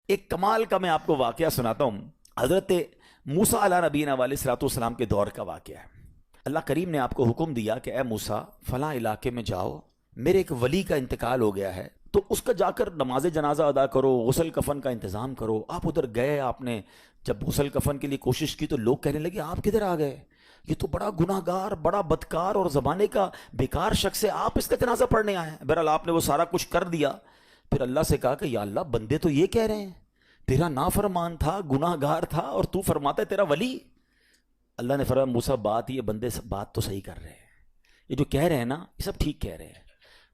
ایک کمال کا میں آپ کو واقعہ سناتا ہوں. حضرت موسیٰ علیہ نبینا علیہ الصلوۃ والسلام کے دور کا واقعہ ہے. اللہ کریم نے آپ کو حکم دیا کہ اے موسیٰ فلاں علاقے میں جاؤ، میرے ایک ولی کا انتقال ہو گیا ہے، تو اس کا جا کر نماز جنازہ ادا کرو، غسل کفن کا انتظام کرو. آپ ادھر گئے، آپ نے جب غسل کفن کے لیے کوشش کی تو لوگ کہنے لگے آپ کدھر آ گئے، یہ تو بڑا گناہ گار، بڑا بدکار اور زمانے کا بیکار شخص ہے، آپ اس کا جنازہ پڑھنے آئے ہیں. بہرحال آپ نے وہ سارا کچھ کر دیا. پھر اللہ سے کہا کہ یا اللہ بندے تو یہ کہہ رہے ہیں تیرا نافرمان تھا، گناہ گار تھا، اور تو فرماتا ہے تیرا ولی. اللہ نے فرمایا موسیٰ بات یہ بندے بات تو صحیح کر رہے ہیں، یہ جو کہہ رہے ہیں نا یہ سب ٹھیک کہہ رہے ہیں،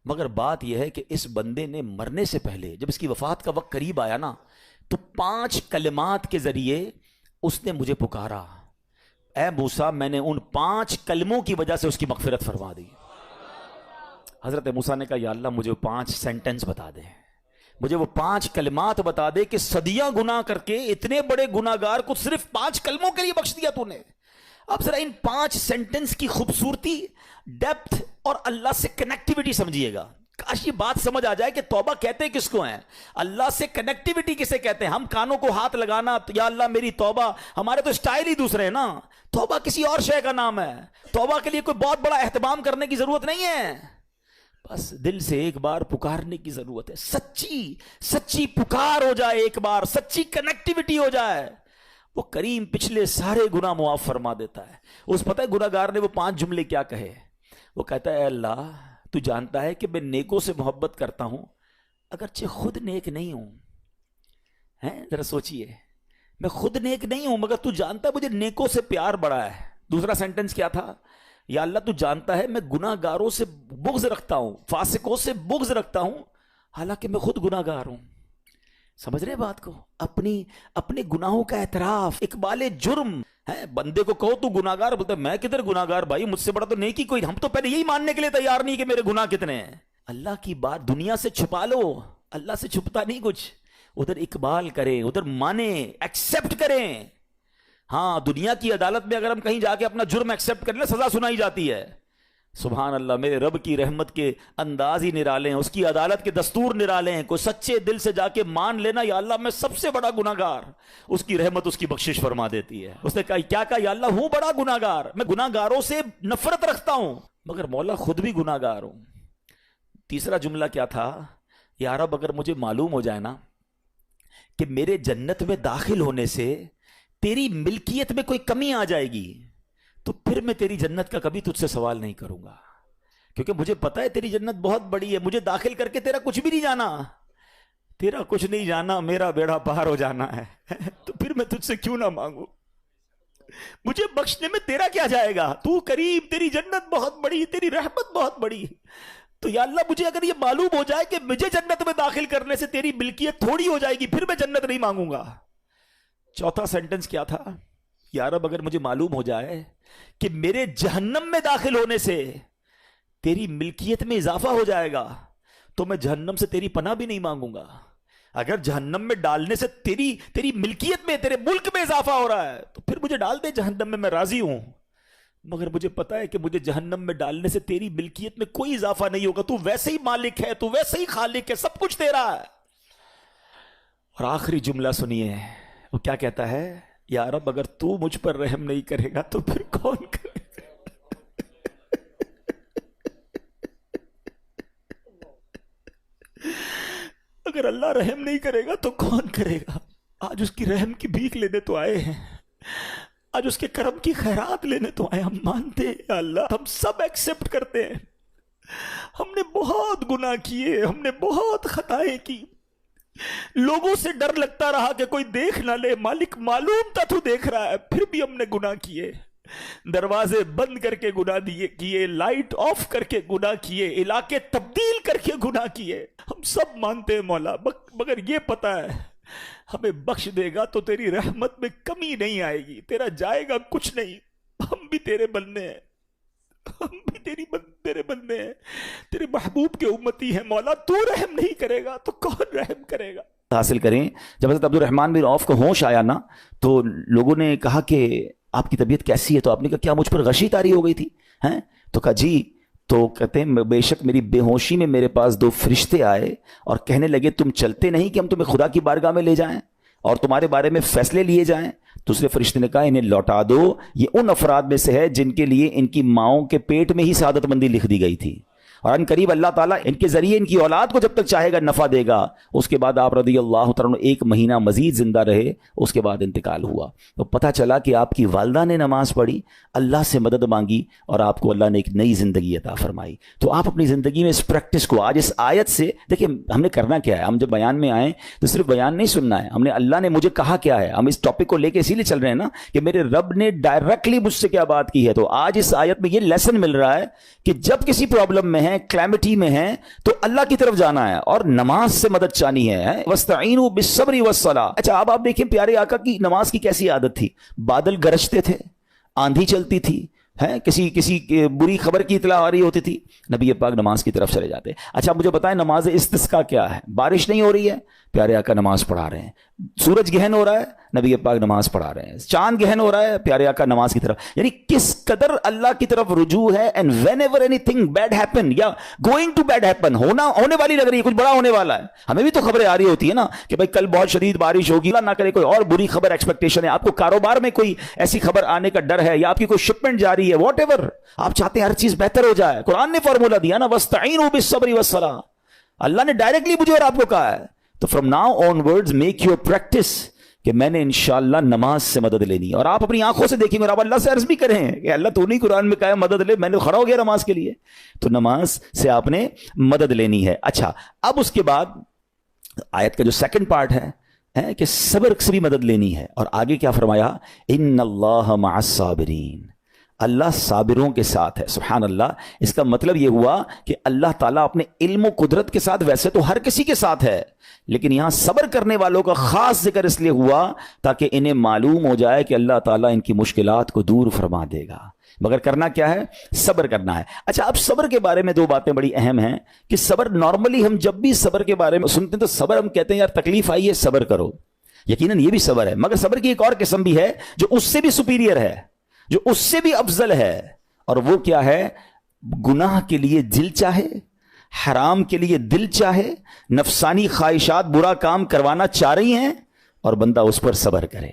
مگر بات یہ ہے کہ اس بندے نے مرنے سے پہلے جب اس کی وفات کا وقت قریب آیا نا تو 5 کلمات کے ذریعے اس نے مجھے پکارا. اے موسیٰ میں نے ان 5 کلموں کی وجہ سے اس کی مغفرت فرما دی. حضرت موسیٰ نے کہا یا اللہ مجھے 5 سینٹنس بتا دے، مجھے وہ 5 کلمات بتا دے کہ صدیاں گناہ کر کے اتنے بڑے گناہ گار کو صرف 5 کلموں کے لیے بخش دیا تو نے. اب ذرا ان 5 سینٹنس کی خوبصورتی، ڈیپتھ اور اللہ سے کنیکٹیوٹی سمجھیے گا. کاش یہ بات سمجھ آ جائے کہ توبہ کہتے کس کو ہیں، اللہ سے کنیکٹیوٹی کسے کہتے ہیں. ہم کانوں کو ہاتھ لگانا یا اللہ میری توبہ، ہمارے تو اسٹائل ہی دوسرے ہیں نا. توبہ کسی اور شے کا نام ہے. توبہ کے لیے کوئی بہت بڑا اہتمام کرنے کی ضرورت نہیں ہے، بس دل سے ایک بار پکارنے کی ضرورت ہے. سچی پکار ہو جائے، ایک بار سچی کنیکٹیوٹی ہو جائے، وہ کریم پچھلے سارے گناہ معاف فرما دیتا ہے. اس پتہ ہے گناہ گار نے وہ 5 جملے کیا کہے؟ وہ کہتا ہے اے اللہ تو جانتا ہے کہ میں نیکوں سے محبت کرتا ہوں اگرچہ خود نیک نہیں ہوں. ذرا سوچئے، میں خود نیک نہیں ہوں مگر تو جانتا ہے مجھے نیکوں سے پیار بڑا ہے. دوسرا سینٹنس کیا تھا؟ یا اللہ تو جانتا ہے میں گناہ گاروں سے بغض رکھتا ہوں، فاسقوں سے بغض رکھتا ہوں حالانکہ میں خود گناہ گار ہوں. سمجھ رہے بات کو؟ اپنے گناہوں کا اعتراف، اقبال جرم ہے. بندے کو کہو تو گناہ گار، بولتا ہے میں کدھر گناہ گار بھائی، مجھ سے بڑا تو نیکی کوئی. ہم تو پہلے یہی ماننے کے لیے تیار نہیں کہ میرے گناہ کتنے ہیں. اللہ کی بات دنیا سے چھپا لو، اللہ سے چھپتا نہیں کچھ. ادھر اقبال کریں، ادھر مانیں، ایکسیپٹ کریں. ہاں دنیا کی عدالت میں اگر ہم کہیں جا کے اپنا جرم ایکسیپٹ کریں سزا سنائی جاتی ہے. سبحان اللہ، میرے رب کی رحمت کے انداز ہی نرالے ہیں، اس کی عدالت کے دستور نرالے ہیں. کوئی سچے دل سے جا کے مان لینا یا اللہ میں سب سے بڑا گناہ گار، اس کی رحمت اس کی بخشش فرما دیتی ہے. اس نے کہا کیا کہا؟ یا اللہ ہوں بڑا گناہ گار، میں گناہ گاروں سے نفرت رکھتا ہوں مگر مولا خود بھی گناہ گار ہوں. تیسرا جملہ کیا تھا؟ یا رب اگر مجھے معلوم ہو جائے نا کہ میرے جنت میں داخل ہونے سے تیری ملکیت میں کوئی کمی آ جائے گی تو پھر میں تیری جنت کا کبھی تجھ سے سوال نہیں کروں گا، کیونکہ مجھے پتا ہے تیری جنت بہت بڑی ہے. مجھے داخل کر کے تیرا کچھ بھی نہیں جانا، تیرا کچھ نہیں جانا، میرا بیڑا پار ہو جانا ہے. تو پھر میں تجھ سے کیوں نہ مانگوں؟ مجھے بخشنے میں تیرا کیا جائے گا؟ تو کریم، تیری جنت بہت بڑی، تیری رحمت بہت بڑی. تو یا اللہ مجھے اگر یہ معلوم ہو جائے کہ مجھے جنت میں داخل کرنے سے تیری ملکیت تھوڑی ہو جائے گی پھر میں جنت نہیں مانگوں گا. چوتھا سینٹنس کیا تھا؟ یا رب اگر مجھے معلوم ہو جائے کہ میرے جہنم میں داخل ہونے سے تیری ملکیت میں اضافہ ہو جائے گا تو میں جہنم سے تیری پناہ بھی نہیں مانگوں گا. اگر جہنم میں ڈالنے سے تیری ملکیت میں، تیرے ملک میں اضافہ ہو رہا ہے تو پھر مجھے ڈال دے جہنم میں راضی ہوں. مگر مجھے پتا ہے کہ مجھے جہنم میں ڈالنے سے تیری ملکیت میں کوئی اضافہ نہیں ہوگا. تو ویسے ہی مالک ہے، تو ویسے ہی خالق ہے، سب کچھ تیرا ہے. اور آخری جملہ سنیے، وہ کیا کہتا ہے؟ یا رب اگر تو مجھ پر رحم نہیں کرے گا تو پھر کون کرے گا؟ اگر اللہ رحم نہیں کرے گا تو کون کرے گا؟ آج اس کی رحم کی بھیک لینے تو آئے ہیں، آج اس کے کرم کی خیرات لینے تو آئے. ہم مانتے ہیں یا اللہ، ہم سب ایکسیپٹ کرتے ہیں، ہم نے بہت گناہ کیے، ہم نے بہت خطائیں کی، لوگوں سے ڈر لگتا رہا کہ کوئی دیکھ نہ لے. مالک معلوم تھا تو دیکھ رہا ہے، پھر بھی ہم نے گناہ کیے. دروازے بند کر کے گناہ کیے، لائٹ آف کر کے گناہ کیے، علاقے تبدیل کر کے گناہ کیے. ہم سب مانتے ہیں مولا، مگر یہ پتا ہے ہمیں بخش دے گا تو تیری رحمت میں کمی نہیں آئے گی، تیرا جائے گا کچھ نہیں. ہم بھی تیرے بندے ہیں، ہم بھی تیرے بندے ہیں، تیرے محبوب کے امتی ہیں مولا. تو رحم نہیں کرے گا تو کون رحم کرے گا؟ حاصل کریں. جب حضرت عبد الرحمن بن عوف کو ہوش آیا نا تو لوگوں نے کہا کہ آپ کی طبیعت کیسی ہے؟ تو آپ نے کہا کیا مجھ پر غشی طاری ہو گئی تھی؟ تو کہا جی تو کہتے ہیں بے شک میری بے ہوشی میں میرے پاس 2 فرشتے آئے اور کہنے لگے تم چلتے نہیں کہ ہم تمہیں خدا کی بارگاہ میں لے جائیں اور تمہارے بارے میں فیصلے لیے جائیں. دوسرے فرشتے نے کہا انہیں لوٹا دو, یہ ان افراد میں سے ہے جن کے لیے ان کی ماؤں کے پیٹ میں ہی سعادت مندی لکھ دی گئی تھی, اور ان قریب اللہ تعالیٰ ان کے ذریعے ان کی اولاد کو جب تک چاہے گا نفع دے گا. اس کے بعد آپ رضی اللہ تعالیٰ 1 مہینہ مزید زندہ رہے, اس کے بعد انتقال ہوا. تو پتہ چلا کہ آپ کی والدہ نے نماز پڑھی, اللہ سے مدد مانگی اور آپ کو اللہ نے ایک نئی زندگی عطا فرمائی. تو آپ اپنی زندگی میں اس پریکٹس کو آج اس آیت سے دیکھیں, ہم نے کرنا کیا ہے. ہم جب بیان میں آئیں تو صرف بیان نہیں سننا ہے, ہم نے اللہ نے مجھے کہا کیا ہے. ہم اس ٹاپک کو لے کے اسی لیے چل رہے ہیں نا کہ میرے رب نے ڈائریکٹلی مجھ سے کیا بات کی ہے. تو آج اس آیت میں یہ لیسن مل رہا ہے کہ جب کسی پرابلم میں ہیں, کلیمٹی میں ہیں, تو اللہ کی طرف جانا ہے اور نماز سے مدد چاہنی ہے. وَاسْتَعِينُوا بِالصَّبْرِ وَالصَّلَاةِ. اچھا اب آپ دیکھیں پیارے آقا کی نماز کی کیسی عادت تھی. بادل گرجتے تھے, آندھی چلتی تھی, کسی بری خبر کی اطلاع آ رہی ہوتی تھی, نبی پاک نماز کی طرف چلے جاتے. اچھا مجھے بتائیں نماز استسقاء کیا ہے؟ بارش نہیں ہو رہی ہے, پیارے آقا نماز پڑھا رہے ہیں. سورج گہن ہو رہا ہے, نبی پاک نماز پڑھا رہے ہیں. چاند گہن ہو رہا ہے, پیارے آقا نماز کی طرف. یعنی کس قدر اللہ کی طرف رجوع ہے. And whenever anything bad happen یا گوئنگ ٹو بیڈ ہیپن, ہونے والی لگ رہی ہے, کچھ بڑا ہونے والا ہے. ہمیں بھی تو خبریں آ رہی ہوتی ہے نا کہ بھائی کل بہت شدید بارش ہوگی, اللہ نہ کرے کوئی اور بری خبر ایکسپیکٹیشن ہے, آپ کو کاروبار میں کوئی ایسی خبر آنے کا ڈر ہے, یا آپ کی کوئی شپمنٹ جاری ہے, واٹ ایور آپ چاہتے ہیں ہر چیز بہتر ہو جائے. قرآن نے فارمولا دیا نا, وَاسْتَعِينُوا بِالصَّبْرِ وَالصَّلَاةِ. اللہ نے ڈائریکٹلی مجھے اور آپ کو کہا ہے. تو from now on words make your practice کہ میں نے انشاءاللہ نماز سے مدد لینی ہے. اور آپ اپنی آنکھوں سے دیکھیں گے اور آپ اللہ سے عرض بھی کریں کہ اللہ تو نہیں قرآن میں کہا ہے مدد لے, میں نے کھڑا ہو گیا نماز کے لیے. تو نماز سے آپ نے مدد لینی ہے. اچھا اب اس کے بعد آیت کا جو سیکنڈ پارٹ ہے کہ صبر سے بھی مدد لینی ہے. اور آگے کیا فرمایا, ان اللہ مع الصابرین, اللہ صابروں کے ساتھ ہے. سبحان اللہ. اس کا مطلب یہ ہوا کہ اللہ تعالیٰ اپنے علم و قدرت کے ساتھ ویسے تو ہر کسی کے ساتھ ہے, لیکن یہاں صبر کرنے والوں کا خاص ذکر اس لیے ہوا تاکہ انہیں معلوم ہو جائے کہ اللہ تعالیٰ ان کی مشکلات کو دور فرما دے گا. مگر کرنا کیا ہے؟ صبر کرنا ہے. اچھا اب صبر کے بارے میں 2 باتیں بڑی اہم ہیں کہ صبر نارملی ہم جب بھی صبر کے بارے میں سنتے ہیں تو صبر ہم کہتے ہیں یار تکلیف آئی ہے صبر کرو, یقیناً یہ بھی صبر ہے, مگر صبر کی ایک اور قسم بھی ہے جو اس سے بھی سپیریئر ہے, جو اس سے بھی افضل ہے. اور وہ کیا ہے؟ گناہ کے لیے دل چاہے, حرام کے لیے دل چاہے, نفسانی خواہشات برا کام کروانا چاہ رہی ہیں اور بندہ اس پر صبر کرے.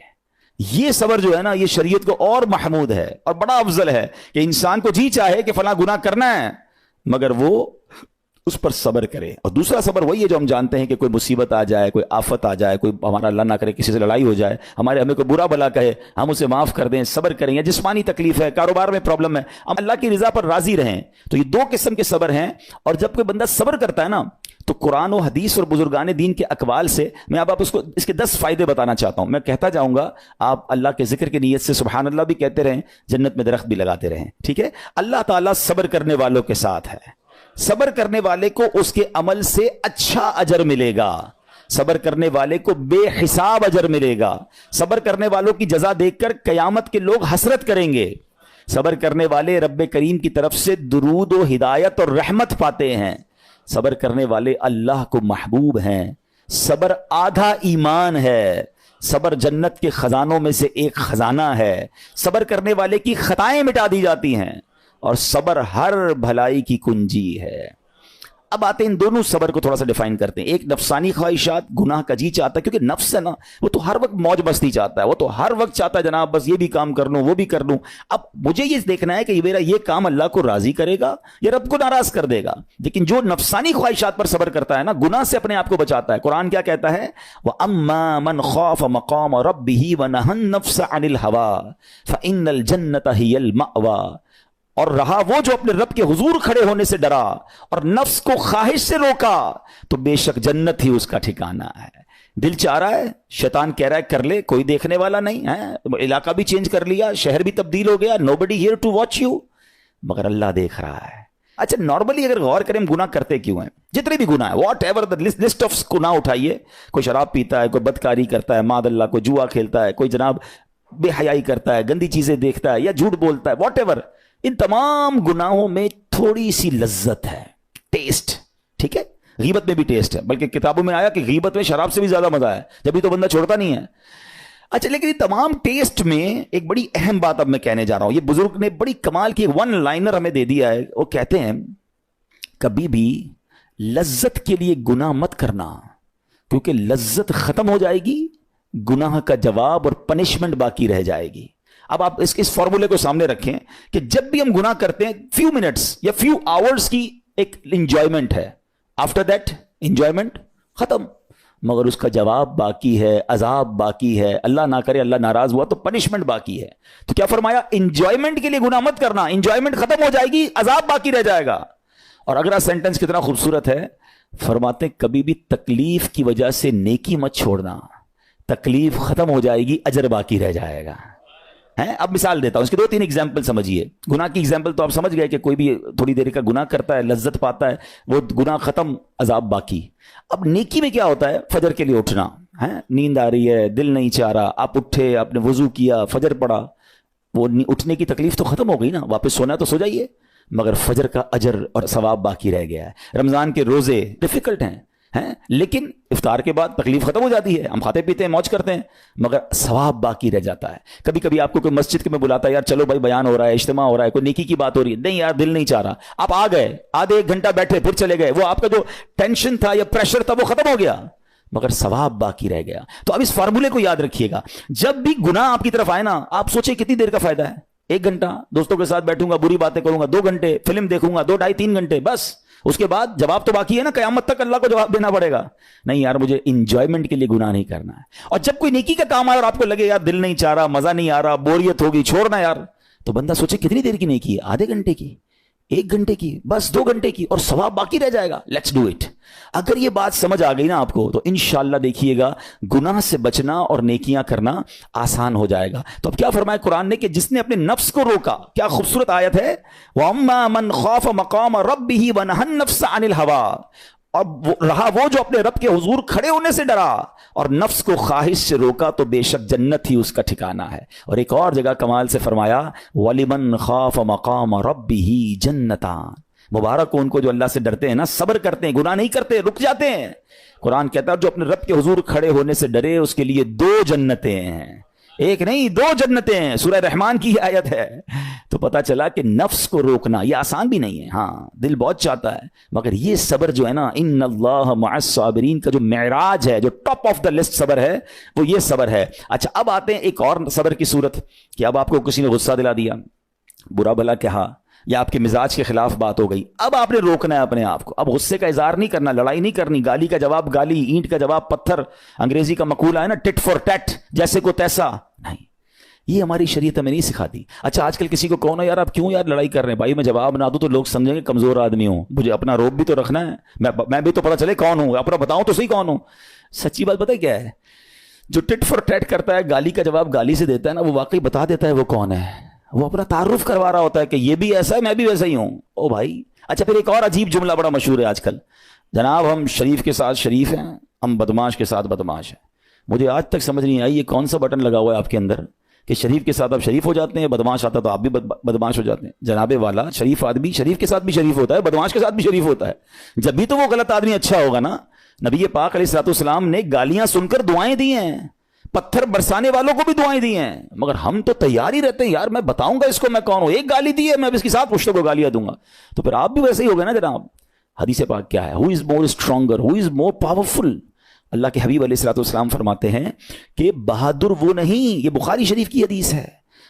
یہ صبر جو ہے نا یہ شریعت کو اور محمود ہے اور بڑا افضل ہے کہ انسان کو جی چاہے کہ فلاں گناہ کرنا ہے مگر وہ اس پر صبر کرے. اور دوسرا صبر وہی ہے جو ہم جانتے ہیں کہ کوئی مصیبت آ جائے, کوئی آفت آ جائے, کوئی ہمارا اللہ نہ کرے کسی سے لڑائی ہو جائے, ہمیں کوئی برا بلا کہے, ہم اسے معاف کر دیں, صبر کریں. یا جسمانی تکلیف ہے, کاروبار میں پرابلم ہے, ہم اللہ کی رضا پر راضی رہیں. تو یہ 2 قسم کے صبر ہیں. اور جب کوئی بندہ صبر کرتا ہے نا تو قرآن و حدیث اور بزرگان دین کے اقوال سے میں اب آپ اس کے 10 فائدے بتانا چاہتا ہوں. میں کہتا جاؤں گا, آپ اللہ کے ذکر کی نیت سے سبحان اللہ بھی کہتے رہیں, جنت میں درخت بھی لگاتے رہیں. ٹھیک ہے. اللہ تعالیٰ صبر کرنے والوں کے ساتھ ہے. صبر کرنے والے کو اس کے عمل سے اچھا اجر ملے گا, صبر کرنے والے کو بے حساب اجر ملے گا. صبر کرنے والوں کی جزا دیکھ کر قیامت کے لوگ حسرت کریں گے. صبر کرنے والے رب کریم کی طرف سے درود و ہدایت اور رحمت پاتے ہیں. صبر کرنے والے اللہ کو محبوب ہیں. صبر آدھا ایمان ہے. صبر جنت کے خزانوں میں سے ایک خزانہ ہے. صبر کرنے والے کی خطائیں مٹا دی جاتی ہیں اور صبر ہر بھلائی کی کنجی ہے. اب آتے ہیں ان دونوں صبر کو تھوڑا سا ڈیفائن کرتے ہیں. ایک نفسانی خواہشات, گناہ کا جی چاہتا ہے, کیونکہ نفس ہے نا وہ تو ہر وقت موج مستی چاہتا ہے, وہ تو ہر وقت چاہتا ہے جناب بس یہ بھی کام کر لوں وہ بھی کر لوں. اب مجھے یہ دیکھنا ہے کہ میرا یہ کام اللہ کو راضی کرے گا یا رب کو ناراض کر دے گا. لیکن جو نفسانی خواہشات پر صبر کرتا ہے نا, گناہ سے اپنے آپ کو بچاتا ہے. قرآن کیا کہتا ہے؟ وَأَمَّا مَنْ خَافَ مَقَامَ رَبِّهِ وَنَهَى النَّفْسَ عَنِ الْهَوَىٰ فَإِنَّ الْجَنَّةَ هِيَ الْمَأْوَىٰ. اور رہا وہ جو اپنے رب کے حضور کھڑے ہونے سے ڈرا اور نفس کو خواہش سے روکا تو بے شک جنت ہی اس کا ٹھکانہ ہے. دل چاہ رہا ہے, شیطان کہہ رہا ہے کر لے, کوئی دیکھنے والا نہیں ہے, علاقہ بھی چینج کر لیا, شہر بھی تبدیل ہو گیا, nobody here to watch you, مگر اللہ دیکھ رہا ہے. اچھا نارملی اگر غور کریں گناہ کرتے کیوں ہیں؟ جتنے بھی گناہ ہیں, what ever the list of گناہ اٹھائیے, کوئی شراب پیتا ہے, کوئی بدکاری کرتا ہے, معاذ اللہ کوئی جوا کھیلتا ہے, کوئی جناب بے حیائی کرتا ہے, گندی چیزیں دیکھتا ہے یا جھوٹ بولتا ہے, واٹ ایور, ان تمام گناہوں میں تھوڑی سی لذت ہے, ٹیسٹ. ٹھیک ہے. غیبت میں بھی ٹیسٹ ہے, بلکہ کتابوں میں آیا کہ غیبت میں شراب سے بھی زیادہ مزہ ہے, جبھی تو بندہ چھوڑتا نہیں ہے. اچھا لیکن یہ تمام ٹیسٹ میں ایک بڑی اہم بات اب میں کہنے جا رہا ہوں. یہ بزرگ نے بڑی کمال کی ون لائنر ہمیں دے دیا ہے. وہ کہتے ہیں کبھی بھی لذت کے لیے گناہ مت کرنا, کیونکہ لذت ختم ہو جائے گی, گناہ کا جواب اور پنشمنٹ باقی رہ جائے گی. اب آپ اس فارمولے کو سامنے رکھیں کہ جب بھی ہم گناہ کرتے ہیں فیو منٹس یا فیو آورز کی ایک انجوائمنٹ ہے, آفٹر دیٹ انجوائمنٹ ختم, مگر اس کا جواب باقی ہے, عذاب باقی ہے, اللہ نہ کرے اللہ ناراض ہوا تو پنشمنٹ باقی ہے. تو کیا فرمایا, انجوائمنٹ کے لیے گناہ مت کرنا, انجوائمنٹ ختم ہو جائے گی, عذاب باقی رہ جائے گا. اور اگلا سینٹنس کتنا خوبصورت ہے, فرماتے ہیں کبھی بھی تکلیف کی وجہ سے نیکی مت چھوڑنا, تکلیف ختم ہو جائے گی, اجر باقی رہ جائے گا. اب مثال دیتا ہوں, اس کے 2-3 ایگزامپل سمجھیے. گناہ کی ایگزامپل تو آپ سمجھ گئے کہ کوئی بھی تھوڑی دیر کا گناہ کرتا ہے, لذت پاتا ہے, وہ گناہ ختم, عذاب باقی. اب نیکی میں کیا ہوتا ہے, فجر کے لیے اٹھنا, نیند آ رہی ہے, دل نہیں چاہ رہا, آپ اٹھے, آپ نے وضو کیا, فجر پڑھا, وہ اٹھنے کی تکلیف تو ختم ہو گئی نا, واپس سونا تو سو جائیے, مگر فجر کا اجر اور ثواب باقی رہ گیا ہے. رمضان کے روزے ڈیفیکلٹ ہیں, لیکن افطار کے بعد تکلیف ختم ہو جاتی ہے, ہم کھاتے پیتے ہیں, موج کرتے ہیں, مگر ثواب باقی رہ جاتا ہے. کبھی کبھی آپ کو کوئی مسجد میں بلاتا ہے, یار چلو بھائی بیان ہو رہا ہے, اجتماع ہو رہا ہے, کوئی نیکی کی بات ہو رہی ہے, نہیں یار دل نہیں چاہ رہا, آپ آ گئے, آدھے 1 گھنٹہ بیٹھے, پھر چلے گئے, وہ آپ کا جو ٹینشن تھا یا پریشر تھا وہ ختم ہو گیا, مگر ثواب باقی رہ گیا. تو اب اس فارمولے کو یاد رکھیے گا, جب بھی گناہ آپ کی طرف آئے نا, آپ سوچیں کتنی دیر کا فائدہ ہے, 1 گھنٹہ دوستوں کے ساتھ بیٹھوں گا, بری باتیں کروں گا, 2 گھنٹے فلم دیکھوں گا, 2 ڈھائی 3 گھنٹے, بس اس کے بعد جواب تو باقی ہے نا, قیامت تک اللہ کو جواب دینا پڑے گا. نہیں یار مجھے انجوائمنٹ کے لیے گناہ نہیں کرنا ہے. اور جب کوئی نیکی کا کام آئے اور آپ کو لگے یار دل نہیں چاہ رہا, مزہ نہیں آ رہا, بوریت ہوگی, چھوڑنا یار, تو بندہ سوچے کتنی دیر کی نیکی ہے, آدھے گھنٹے کی, 1 گھنٹے کی, بس 2 گھنٹے کی, اور ثواب باقی رہ جائے گا. Let's do it. اگر یہ بات سمجھ آ گئی نا آپ کو, تو انشاءاللہ دیکھیے گا گناہ سے بچنا اور نیکیاں کرنا آسان ہو جائے گا. تو اب کیا فرمایا قرآن نے کہ جس نے اپنے نفس کو روکا, کیا خوبصورت آیت ہے, وَأَمَّا مَنْ خَافَ مَقَامَ رَبِّهِ وَنَهَى النَّفْسَ عَنِ الْهَوَىٰ, اب رہا وہ جو اپنے رب کے حضور کھڑے ہونے سے ڈرا اور نفس کو خواہش سے روکا, تو بے شک جنت ہی اس کا ٹھکانہ ہے. اور ایک اور جگہ کمال سے فرمایا, وَلِمَنْ خَافَ مَقَامَ رَبِّهِ جَنَّتَانِ, مبارک ان کو جو اللہ سے ڈرتے ہیں نا, صبر کرتے ہیں, گناہ نہیں کرتے, رک جاتے ہیں. قرآن کہتا ہے جو اپنے رب کے حضور کھڑے ہونے سے ڈرے اس کے لیے 2 جنتیں ہیں, 1 نہیں 2 جنتیں ہیں. سورہ رحمان کی آیت ہے. تو پتا چلا کہ نفس کو روکنا یہ آسان بھی نہیں ہے, ہاں دل بہت چاہتا ہے, مگر یہ صبر جو ہے نا, ان اللہ مع الصابرین کا جو معراج ہے, جو ٹاپ آف دا لسٹ صبر ہے, وہ یہ صبر ہے. اچھا اب آتے ہیں ایک اور صبر کی صورت, کہ اب آپ کو کسی نے غصہ دلا دیا, برا بھلا کہا, یا آپ کے مزاج کے خلاف بات ہو گئی, اب آپ نے روکنا ہے اپنے آپ کو. اب غصے کا اظہار نہیں کرنا, لڑائی نہیں کرنی, گالی کا جواب گالی, اینٹ کا جواب پتھر, انگریزی کا مقولہ ہے نا ٹٹ فور ٹیٹ, جیسے کو تیسا نہیں, یہ ہماری شریعت ہمیں نہیں سکھاتی. اچھا آج کل کسی کو کہو نا یار آپ کیوں یار لڑائی کر رہے ہیں, بھائی میں جواب نہ دوں تو لوگ سمجھیں گے کمزور آدمی ہوں, مجھے اپنا روب بھی تو رکھنا ہے, میں بھی تو پتا چلے کون ہوں, اپنا بتاؤں تو صحیح کون ہوں. سچی بات پتہ کیا ہے, جو ٹٹ فور ٹیٹ کرتا ہے, گالی کا جواب گالی سے دیتا ہے نا, وہ واقعی بتا دیتا ہے وہ کون ہے, وہ اپنا تعارف کروا رہا ہوتا ہے کہ یہ بھی ایسا ہے, میں بھی ویسا ہی ہوں. او بھائی. اچھا پھر ایک اور عجیب جملہ بڑا مشہور ہے آج کل, جناب ہم شریف کے ساتھ شریف ہیں, ہم بدماش کے ساتھ بدماش ہیں. مجھے آج تک سمجھ نہیں آئی یہ کون سا بٹن لگا ہوا ہے آپ کے اندر کہ شریف کے ساتھ آپ شریف ہو جاتے ہیں, بدماش آتا تو آپ بھی بدماش ہو جاتے ہیں. جناب والا, شریف آدمی شریف کے ساتھ بھی شریف ہوتا ہے, بدماش کے ساتھ بھی شریف ہوتا ہے. جب بھی تو وہ غلط آدمی اچھا ہوگا نا. نبی پاک علیہ الصلوۃ والسلام نے گالیاں سن کر دعائیں دی ہیں, پتھر برسانے والوں کو بھی دعائیں دی ہیں, مگر ہم تو تیار ہی رہتے ہیں, یار میں بتاؤں گا اس کو میں کون ہوں, 1 گالی دی ہے میں اس کے ساتھ پشتوں کو گالیاں دوں گا. تو پھر آپ بھی ویسے ہی ہو گئے نا جناب. حدیث پاک کیا ہے, ہو از مور اسٹرانگر, ہو از مور پاورفل. اللہ کے حبیب علیہ الصلوۃ والسلام فرماتے ہیں کہ بہادر وہ نہیں, یہ بخاری شریف کی حدیث ہے,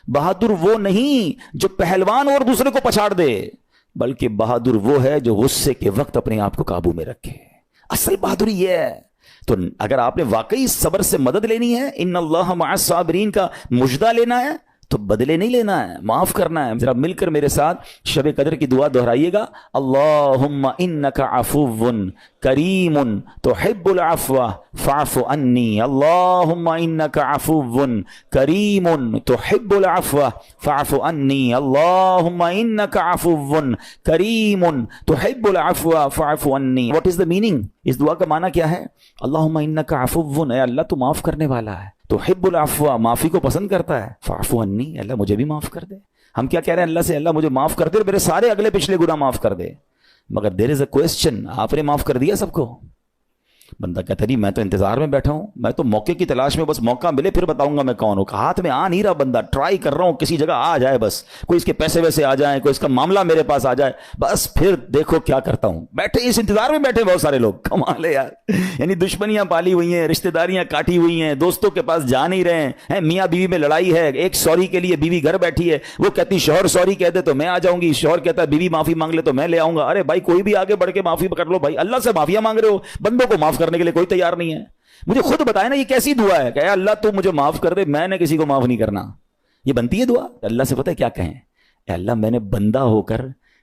بہادر وہ نہیں جو پہلوان اور دوسرے کو پچھاڑ دے, بلکہ بہادر وہ ہے جو غصے کے وقت اپنے آپ کو قابو میں رکھے. اصل بہادری یہ ہے. تو اگر آپ نے واقعی صبر سے مدد لینی ہے, ان اللہ مع الصابرین کا مجدہ لینا ہے, تو بدلے نہیں لینا ہے, معاف کرنا ہے. ذرا مل کر میرے ساتھ شب قدر کی دعا دہرائیے گا, اللہم انک عفو کریم تحب العفو فاعف عنی, اللہم انک عفو کریم تحب العفو فاعف عنی, اللہم انک عفو کریم تحب العفو فاعف عنی. واٹ از دا میننگ, اس دعا کا معنی کیا ہے؟ اللہم انک عفو, اے اللہ تو معاف کرنے والا ہے, تحب العفو, معافی کو پسند کرتا ہے, فاعف عنی, اللہ مجھے بھی معاف کر دے. ہم کیا کہہ رہے ہیں اللہ سے, اللہ مجھے معاف کر دے اور میرے سارے اگلے پچھلے گناہ معاف کر دے. مگر دیر از اے کوسچن, آپ نے معاف کر دیا سب کو؟ بندہ کہتا نہیں میں تو انتظار میں بیٹھا ہوں, میں تو موقع کی تلاش میں, بس موقع ملے پھر بتاؤں گا میں کون ہوں. ہاتھ میں آ نہیں رہا بندہ, ٹرائی کر رہا ہوں کسی جگہ آ جائے, بس کوئی اس کے پیسے ویسے آ جائیں, کوئی اس کا معاملہ میرے پاس آ جائے, بس پھر دیکھو کیا کرتا ہوں. بیٹھے اس انتظار میں بیٹھے بہت سارے لوگ, کمال ہے یار. یعنی دشمنیاں پالی ہوئی ہیں, رشتہ داریاں کاٹی ہوئی ہیں, دوستوں کے پاس جا نہیں رہے ہیں, میاں بیوی میں لڑائی ہے, ایک سوری کے لیے بیوی گھر بیٹھی ہے, وہ کہتی شوہر سوری کہہ دے تو میں آ جاؤں گی, شوہر کہتا ہے بیوی معافی مانگ لے تو میں لے آؤں گا. ارے بھائی کوئی بھی آگے بڑھ کے معافی کر لو بھائی, اللہ سے معافیاں مانگ رہے ہو, بندوں کو معاف کرنے کے لیے کوئی تیار نہیں ہے. مجھے خود بتائے نا یہ کیسی دعا ہے کہ اے اللہ تو مجھے معاف کر دے, میں نے کسی کو معاف نہیں کرنا. یہ بنتی ہے دعا؟ اللہ سے پتہ ہے کیا کہیں, اے اللہ میں نے بندہ ہو کر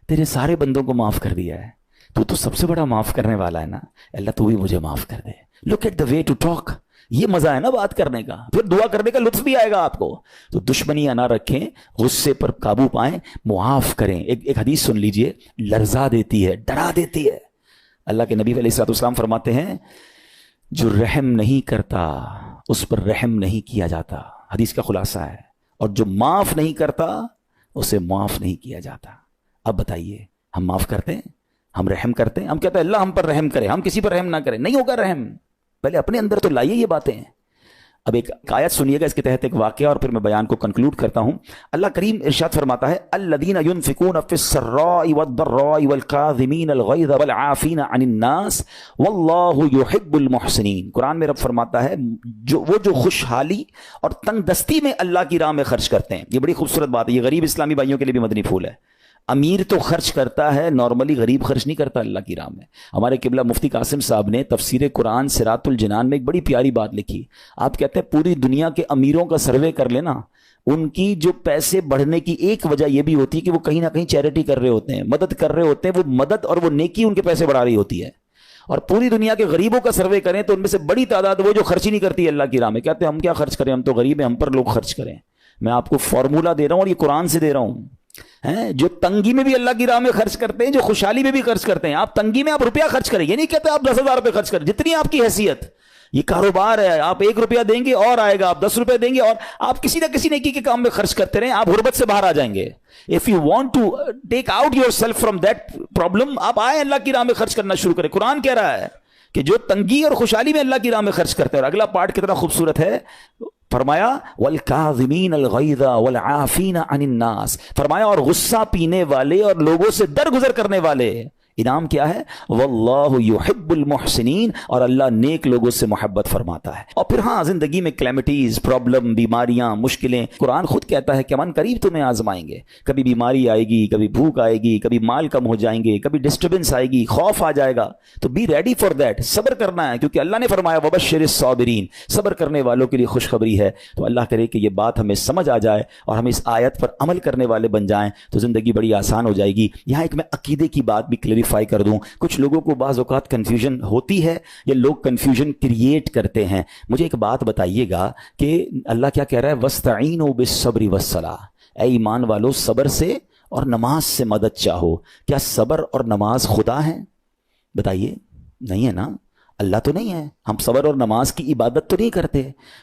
تیرے سارے بندوں کو معاف کر دیا ہے, تو سب سے بڑا معاف کرنے والا ہے نا, اللہ تو بھی مجھے معاف کر دے. Look at the way to talk, یہ مزہ ہے نا بات کرنے کا, پھر دعا کرنے کا لطف بھی آئے گا آپ کو. تو دشمنیاں نہ رکھیں, غصے پر قابو پائیں, معاف کریں. ایک حدیث سن لیجئے, لرزا دیتی ہے, ڈرا دیتی ہے. اللہ کے نبی علیہ الصلوۃ والسلام فرماتے ہیں جو رحم نہیں کرتا اس پر رحم نہیں کیا جاتا. حدیث کا خلاصہ ہے. اور جو معاف نہیں کرتا اسے معاف نہیں کیا جاتا. اب بتائیے ہم معاف کرتے ہیں, ہم رحم کرتے ہیں, ہم کہتے ہیں اللہ ہم پر رحم کرے, ہم کسی پر رحم نہ کریں. نہیں ہوگا رحم, پہلے اپنے اندر تو لائیے یہ باتیں. اب ایک آیت سنیے گا, اس کے تحت ایک واقعہ, اور پھر میں بیان کو کنکلوڈ کرتا ہوں. اللہ کریم ارشاد فرماتا ہے الذین ينفقون فی السراء والضراء والکاظمین الغیظ والعافین عن الناس واللہ یحب المحسنین. قرآن میں رب فرماتا ہے جو خوشحالی اور تنگ دستی میں اللہ کی راہ میں خرچ کرتے ہیں. یہ بڑی خوبصورت بات ہے, یہ غریب اسلامی بھائیوں کے لیے بھی مدنی پھول ہے. امیر تو خرچ کرتا ہے نارملی, غریب خرچ نہیں کرتا اللہ کی راہ میں. ہمارے قبلہ مفتی قاسم صاحب نے تفسیر قرآن صراط الجنان میں ایک بڑی پیاری بات لکھی. آپ کہتے ہیں پوری دنیا کے امیروں کا سروے کر لینا, ان کی جو پیسے بڑھنے کی ایک وجہ یہ بھی ہوتی ہے کہ وہ کہیں نہ کہیں چیریٹی کر رہے ہوتے ہیں, مدد کر رہے ہوتے ہیں. وہ مدد اور وہ نیکی ان کے پیسے بڑھا رہی ہوتی ہے. اور پوری دنیا کے غریبوں کا سروے کریں تو ان میں سے بڑی تعداد وہ جو خرچ ہی نہیں کرتی ہے اللہ کی راہ میں. کہتے ہیں ہم کیا خرچ کریں, ہم تو غریب ہیں, ہم پر لوگ خرچ کریں. میں آپ کو فارمولہ دے رہا ہوں اور یہ قرآن سے دے رہا ہوں. جو تنگی میں بھی اللہ کی راہ میں خرچ کرتے ہیں, جو خوشحالی میں بھی خرچ کرتے ہیں. آپ تنگی میں آپ روپیہ خرچ کریں, یہ نہیں کہتے آپ 10,000 روپے خرچ کریں, جتنی آپ کی حیثیت. یہ کاروبار ہے, آپ 1 روپیہ دیں گے اور آئے گا, آپ 10 روپے دیں گے اور آپ کسی نہ کسی نیکی کے کام میں خرچ کرتے رہیں, آپ غربت سے باہر آ جائیں گے. If you want to take out yourself from that problem, آپ آئیں اللہ کی راہ میں خرچ کرنا شروع کریں. قرآن کہہ رہا ہے کہ جو تنگی اور خوشحالی میں اللہ کی راہ میں خرچ کرتے ہیں. اور اگلا پارٹ کتنا خوبصورت ہے, فرمایا والکاظمین الغیظ والعافین عن الناس, فرمایا اور غصہ پینے والے اور لوگوں سے درگزر کرنے والے. انعام کیا ہے, واللہ یحب المحسنین, اور اللہ نیک لوگوں سے محبت فرماتا ہے. اور پھر ہاں زندگی میں کلیمٹیز, پرابلم, بیماریاں, مشکلیں, قرآن خود کہتا ہے کہ من قریب تمہیں آزمائیں گے. کبھی بیماری آئے گی, کبھی بھوک آئے گی, کبھی مال کم ہو جائیں گے, کبھی ڈسٹربنس آئے گی, خوف آ جائے گا. تو بی ریڈی فار دیٹ, صبر کرنا ہے, کیونکہ اللہ نے فرمایا وبشر الصابرین, صبر کرنے والوں کے لیے خوشخبری ہے. تو اللہ کرے کہ یہ بات ہمیں سمجھ آ جائے اور ہم اس آیت پر عمل کرنے والے بن جائیں تو زندگی بڑی آسان ہو جائے گی. یہاں ایک میں عقیدے کی بات بھی کلیریفائی کر دوں. کچھ لوگوں کو بعض اوقات کنفیوژن ہوتی ہے یا لوگ کنفیوژن کریٹ کرتے ہیں. مجھے ایک بات بتائیے گا کہ اللہ کیا کہہ رہا ہے, وَاسْتَعِينُوا بِالصَّبْرِ وَالصَّلَاةِ, اے ایمان والو صبر سے اور نماز سے مدد چاہو. کیا صبر اور نماز خدا ہیں؟ بتائیے, نہیں ہے نا, اللہ تو نہیں ہے. ہم صبر اور نماز کی عبادت تو نہیں کرتے.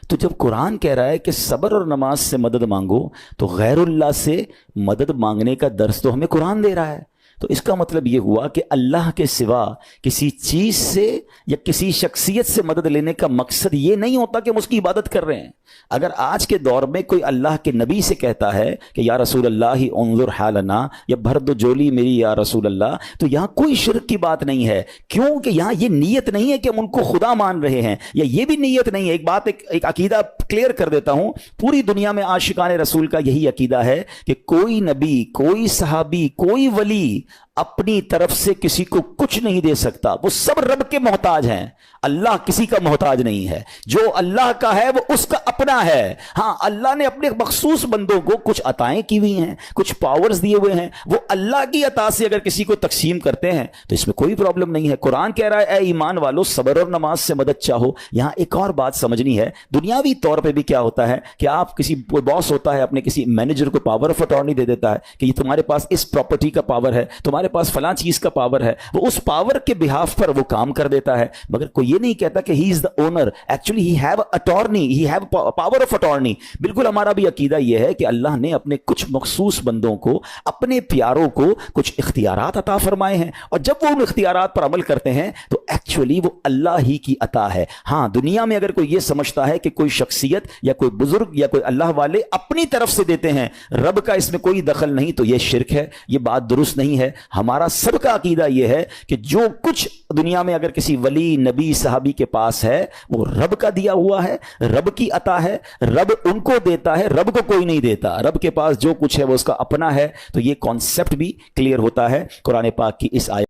تو جب قرآن کہہ رہا ہے کہ صبر اور نماز سے مدد مانگو, تو غیر اللہ سے مدد مانگنے کا درس تو ہمیں قرآن دے رہا ہے. تو اس کا مطلب یہ ہوا کہ اللہ کے سوا کسی چیز سے یا کسی شخصیت سے مدد لینے کا مقصد یہ نہیں ہوتا کہ ہم اس کی عبادت کر رہے ہیں. اگر آج کے دور میں کوئی اللہ کے نبی سے کہتا ہے کہ یا رسول اللہ انظر حالنا, یا بھر دو جولی میری یا رسول اللہ, تو یہاں کوئی شرک کی بات نہیں ہے. کیوں کہ یہاں یہ نیت نہیں ہے کہ ہم ان کو خدا مان رہے ہیں, یا یہ بھی نیت نہیں ہے. ایک بات, ایک عقیدہ کلیئر کر دیتا ہوں. پوری دنیا میں عاشقان رسول کا یہی عقیدہ ہے کہ کوئی نبی, کوئی صحابی, کوئی ولی اپنی طرف سے کسی کو کچھ نہیں دے سکتا. وہ سب رب کے محتاج ہیں. اللہ کسی کا محتاج نہیں ہے. جو اللہ کا ہے وہ اس کا اپنا ہے. ہاں اللہ نے اپنے مخصوص بندوں کو کچھ عطائیں کی ہوئی ہیں, کچھ پاورز دیے ہوئے ہیں, وہ اللہ کی عطا سے اگر کسی کو تقسیم کرتے ہیں تو اس میں کوئی پرابلم نہیں ہے. قرآن کہہ رہا ہے اے ایمان والو صبر اور نماز سے مدد چاہو. یہاں ایک اور بات سمجھنی ہے. دنیاوی طور پہ بھی کیا ہوتا ہے کہ آپ کوئی باس ہوتا ہے, اپنے کسی مینیجر کو پاور آف اٹارنی دے دیتا ہے کہ یہ تمہارے پاس اس پراپرٹی کا پاور ہے, تمہارے پاس فلاں چیز کا پاور ہے, وہ اس پاور کے بہاف پر وہ کام کر دیتا ہے, مگر کوئی یہ نہیں کہتا کہ he is the owner, actually he have attorney, he have power of attorney. بالکل ہمارا بھی عقیدہ یہ ہے کہ اللہ نے اپنے کچھ مخصوص بندوں کو, اپنے پیاروں کو کچھ اختیارات عطا فرمائے ہیں, اور جب وہ ان اختیارات پر عمل کرتے ہیں تو ایکچولی وہ اللہ ہی کی عطا ہے. ہاں, دنیا میں اگر کوئی یہ سمجھتا ہے کہ کوئی شخصیت یا کوئی بزرگ یا کوئی اللہ والے اپنی طرف سے دیتے ہیں, رب کا اس میں کوئی دخل نہیں, تو یہ شرک ہے, یہ بات درست نہیں ہے. ہمارا سب کا عقیدہ یہ ہے کہ جو کچھ دنیا میں اگر کسی ولی, نبی, صحابی کے پاس ہے وہ رب کا دیا ہوا ہے, رب کی عطا ہے, رب ان کو دیتا ہے, رب کو کوئی نہیں دیتا. رب کے پاس جو کچھ ہے وہ اس کا اپنا ہے. تو یہ کانسیپٹ بھی کلیئر ہوتا ہے قرآن پاک کی اس آیت